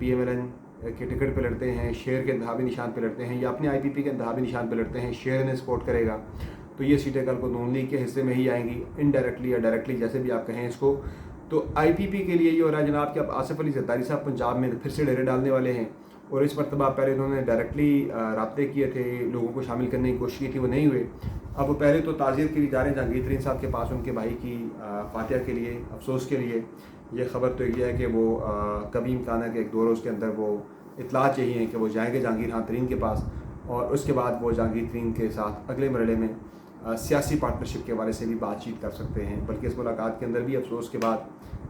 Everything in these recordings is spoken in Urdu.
PMLN کے ٹکٹ پہ لڑتے ہیں, شیئر کے انتخابی نشان پہ لڑتے ہیں, یا اپنے IPP کے انتخابی نشان پہ لڑتے ہیں, شیئر انہیں سپورٹ کرے گا, تو یہ سیٹیں کل کو نون لیگ کے حصے میں ہی آئیں گی, انڈائریکٹلی یا ڈائریکٹلی جیسے بھی آپ کہیں اس کو. تو IPP کے لیے یہ ہو رہا ہے جناب کہ اب آصف علی زرداری صاحب پنجاب میں پھر سے ڈیرے ڈالنے والے ہیں, اور اس مرتبہ پہلے انہوں نے ڈائریکٹلی رابطے کیے تھے, لوگوں کو شامل کرنے کی کوشش کی تھی, وہ نہیں ہوئے. اب وہ پہلے تو تعزیت کے لیے جا رہے ہیں جہانگیر ترین صاحب کے پاس ان کے بھائی کی فاتحہ کے لیے, افسوس کے لیے. یہ خبر تو یہ ہے کہ وہ کبھی امکان ہے کہ ایک 2 روز کے اندر وہ اطلاعات یہی ہیں کہ وہ جائیں گے جہانگیر خان ترین کے پاس, اور اس کے بعد وہ جہانگیر ترین کے ساتھ اگلے مرحلے میں سیاسی پارٹنرشپ کے حوالے سے بھی بات چیت کر سکتے ہیں. بلکہ اس ملاقات کے اندر بھی افسوس کے بعد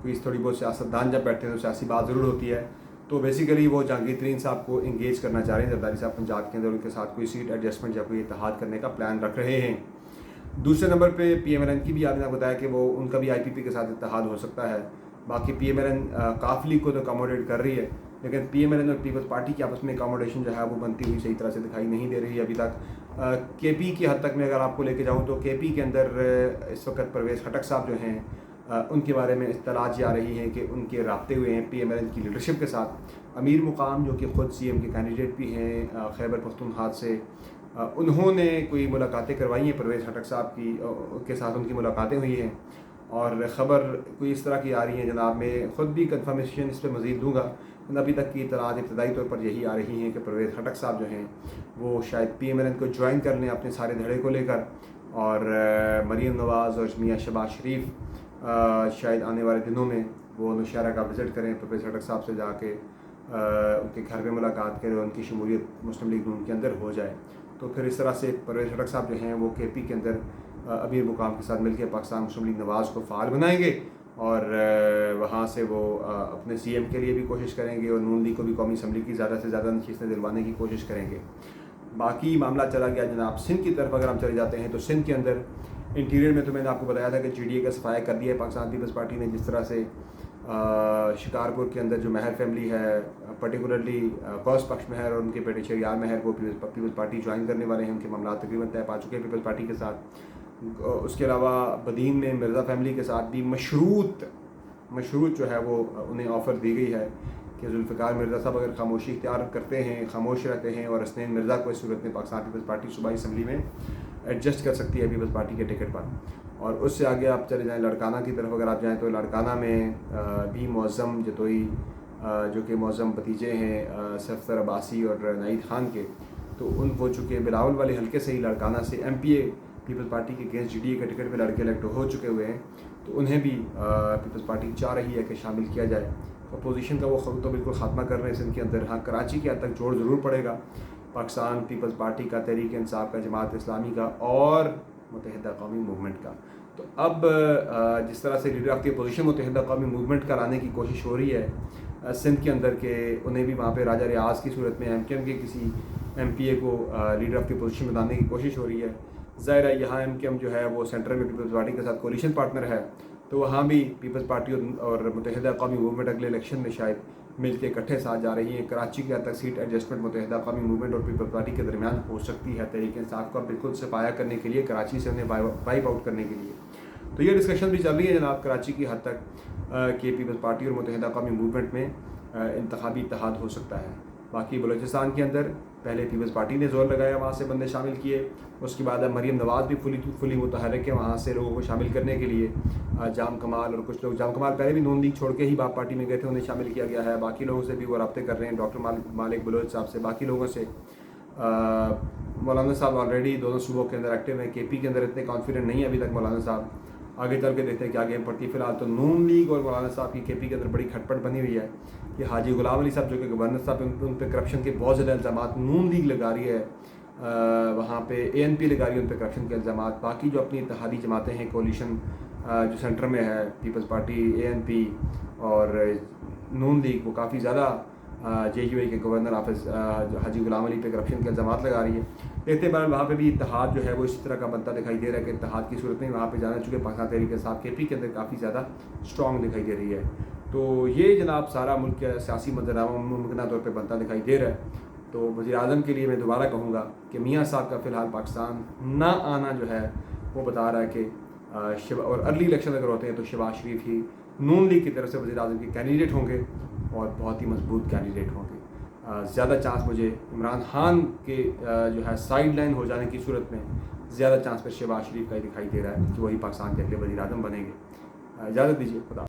کوئی تھوڑی بہت سیاستدان جب بیٹھتے ہیں تو سیاسی بات ضرور ہوتی ہے. تو بیسیکلی وہ جہانگیر ترین صاحب کو انگیج کرنا چاہ رہے ہیں زرداری صاحب پنجاب کے اندر, ان کے ساتھ کوئی سیٹ ایڈجسٹمنٹ یا کوئی اتحاد کرنے کا پلان رکھ رہے ہیں. دوسرے نمبر پہ PMLN کی بھی آپ نے بتایا کہ وہ ان کا بھی IPP کے ساتھ اتحاد ہو سکتا ہے. باقی PMLN کافلی کو تو اکاموڈیٹ کر رہی ہے, لیکن PMLN اور پیپلز پارٹی کی آپس میں اکاموڈیشن جو ہے وہ بنتی ہوئی صحیح طرح سے دکھائی نہیں دے رہی ہے ابھی تک. KP کی حد تک میں اگر آپ کو لے کے جاؤں تو KP کے اندر اس وقت پرویز خٹک صاحب جو ہیں ان کے بارے میں اطلاعات یہ آ رہی ہیں کہ ان کے رابطے ہوئے ہیں PMLN کی لیڈرشپ کے ساتھ. امیر مقام جو کہ خود CM کے کینڈیڈیٹ بھی ہیں خیبر پختونخوا سے, انہوں نے کوئی ملاقاتیں کروائی ہیں پرویز خٹک صاحب کی کے ساتھ, ان کی ملاقاتیں ہوئی ہیں, اور خبر کوئی اس طرح کی آ رہی ہیں جناب. میں خود بھی کنفرمیشن اس پہ مزید دوں گا. ابھی تک کی اطلاعات ابتدائی طور پر یہی آ رہی ہیں کہ پرویز خٹک صاحب جو ہیں وہ شاید PMLN کو جوائن کر لیں اپنے سارے دھڑے کو لے کر, اور مریم نواز اور میاں شہباز شریف شاید آنے والے دنوں میں وہ نوشہرہ کا وزٹ کریں, پرویز خٹک صاحب سے جا کے ان کے گھر پہ ملاقات کریں, اور ان کی شمولیت مسلم لیگ نون کے اندر ہو جائے. تو پھر اس طرح سے پرویز خٹک صاحب جو ہیں وہ KP کے اندر امیر مقام کے ساتھ مل کے پاکستان مسلم لیگ نواز کو فعال بنائیں گے, اور وہاں سے وہ اپنے CM کے لیے بھی کوشش کریں گے, اور نون لیگ کو بھی قومی اسمبلی کی زیادہ سے زیادہ نشستیں دلوانے کی کوشش کریں گے. باقی معاملہ چلا گیا جناب سندھ کی طرف. اگر ہم چلے جاتے ہیں تو سندھ کے اندر انٹیریئر میں تو میں نے آپ کو بتایا تھا کہ GDA کا صفایا کر دیا ہے پاکستان پیپلز پارٹی نے. جس طرح سے شکارپور کے اندر جو مہر فیملی ہے, پرٹیکولرلی فوز پکش مہر اور ان کے بیٹے شہریار مہر, وہ پیپلز پارٹی جوائن کرنے والے ہیں. ان کے معاملات تقریباً طے پا چکے ہیں پیپلز پارٹی کے ساتھ. اس کے علاوہ بدین میں مرزا فیملی کے ساتھ بھی مشروط جو ہے وہ انہیں آفر دی گئی ہے کہ ذوالفقار مرزا صاحب اگر خاموشی اختیار کرتے ہیں, خاموش رہتے ہیں, اور حسنین مرزا کو اس صورت میں پاکستان پیپلز پارٹی صوبائی اسمبلی میں ایڈجسٹ کر سکتی ہے پیپلز پارٹی کے ٹکٹ پر. اور اس سے آگے آپ چلے جائیں لاڑکانہ کی طرف. اگر آپ جائیں تو لاڑکانہ میں بھی معظم جتوئی جو کہ معظم بھتیجے ہیں صفدر عباسی اور نعید خان کے, تو وہ چونکہ بلاول والے حلقے سے ہی لاڑکانہ سے MPA پیپلز پارٹی کے اگینسٹ GDA کے ٹکٹ پہ لڑکے الیکٹ ہو چکے ہوئے ہیں, تو انہیں بھی پیپلز پارٹی چاہ رہی ہے کہ شامل کیا جائے. اپوزیشن کا وہ خود تو بالکل خاتمہ کر رہے ہیں سندھ کے اندر. ہاں کراچی کے حد تک جوڑ ضرور پڑے گا پاکستان پیپلز پارٹی کا, تحریک انصاف کا, جماعت اسلامی کا اور متحدہ قومی موومنٹ کا. تو اب جس طرح سے لیڈر آف دی اپوزیشن متحدہ قومی موومنٹ کا لانے کی کوشش ہو رہی ہے سندھ کے اندر, کہ انہیں بھی وہاں پہ راجہ ریاض کی صورت میں MKM کے کسی MPA کو لیڈر آف دی اپوزیشن بنانے کی کوشش ہو رہی ہے. ظاہر ہے یہاں MKM جو ہے وہ سینٹر میں پیپلز پارٹی کے ساتھ کولیشن پارٹنر ہے, تو وہاں بھی پیپلز پارٹی اور متحدہ قومی موومنٹ اگلے الیکشن میں شاید مل کے اکٹھے ساتھ جا رہی ہیں. کراچی کے حد تک سیٹ ایڈجسٹمنٹ متحدہ قومی موومنٹ اور پیپلز پارٹی کے درمیان ہو سکتی ہے تحریک انصاف کا بالکل صفایا کرنے کے لیے, کراچی سے انہیں وائپ آؤٹ کرنے کے لیے. تو یہ ڈسکشن بھی چل رہی ہے جناب کراچی کی حد تک کہ پیپلز پارٹی اور متحدہ قومی موومنٹ میں انتخابی اتحاد ہو سکتا ہے. باقی بلوچستان کے اندر پہلے پیپلز پارٹی نے زور لگایا, وہاں سے بندے شامل کیے. اس کے بعد اب مریم نواز بھی فلی متحرک ہے وہاں سے لوگوں کو شامل کرنے کے لیے. جام کمال اور کچھ لوگ, جام کمال پہلے بھی نون لیگ چھوڑ کے ہی باپ پارٹی میں گئے تھے, انہیں شامل کیا گیا ہے. باقی لوگوں سے بھی وہ رابطے کر رہے ہیں, ڈاکٹر مالک بلوچ صاحب سے, باقی لوگوں سے. مولانا صاحب آلریڈی دونوں صوبوں کے اندر ایکٹیو ہیں. KP کے اندر اتنے کانفیڈنٹ نہیں ہے ابھی تک مولانا صاحب, آگے چل کے دیکھتے ہیں کیا گیم پڑتی ہے. فی الحال تو نون لیگ اور مولانا صاحب کی KP کے اندر بڑی کھٹپٹ بنی ہوئی ہے کہ حاجی غلام علی صاحب جو کہ گورنر صاحب ان پہ کرپشن کے بہت زیادہ الزامات نون لیگ لگا رہی ہے, وہاں پہ ANP لگا رہی ہے ان پہ کرپشن کے الزامات. باقی جو اپنی اتحادی جماعتیں ہیں کولیشن جو سینٹر میں ہے پیپلز پارٹی, ANP اور نون لیگ, وہ کافی زیادہ JUA کے گورنر حاجی غلام علی پہ کرپشن کے الزامات لگا رہی ہے. دیکھتے بہرحال وہاں پہ بھی اتحاد جو ہے وہ اسی طرح کا بنتا دکھائی دے رہا ہے کہ اتحاد کی صورت میں وہاں پہ جانا, چونکہ پاکستان تحریک انصاف KP کے اندر کافی زیادہ اسٹرانگ دکھائی دے رہی ہے. تو یہ جناب سارا ملک کا سیاسی منظرنامہ ممکنہ طور پہ بنتا دکھائی دے رہا ہے. تو وزیر اعظم کے لیے میں دوبارہ کہوں گا کہ میاں صاحب کا فی الحال پاکستان نہ آنا جو ہے وہ بتا رہا ہے کہ اور ارلی الیکشن اگر ہوتے ہیں تو شہباز شریف ہی نون لیگ کی طرف سے وزیر اعظم کے کینڈیڈیٹ ہوں گے, اور بہت ہی مضبوط کینڈیڈیٹ ہوں گے. زیادہ چانس مجھے عمران خان کے جو ہے سائیڈ لائن ہو جانے کی صورت میں زیادہ چانس پر شہباز شریف کا ہی دکھائی دے رہا ہے کہ وہی پاکستان کے اگلے وزیر اعظم بنیں گے. اجازت دیجیے. خدا.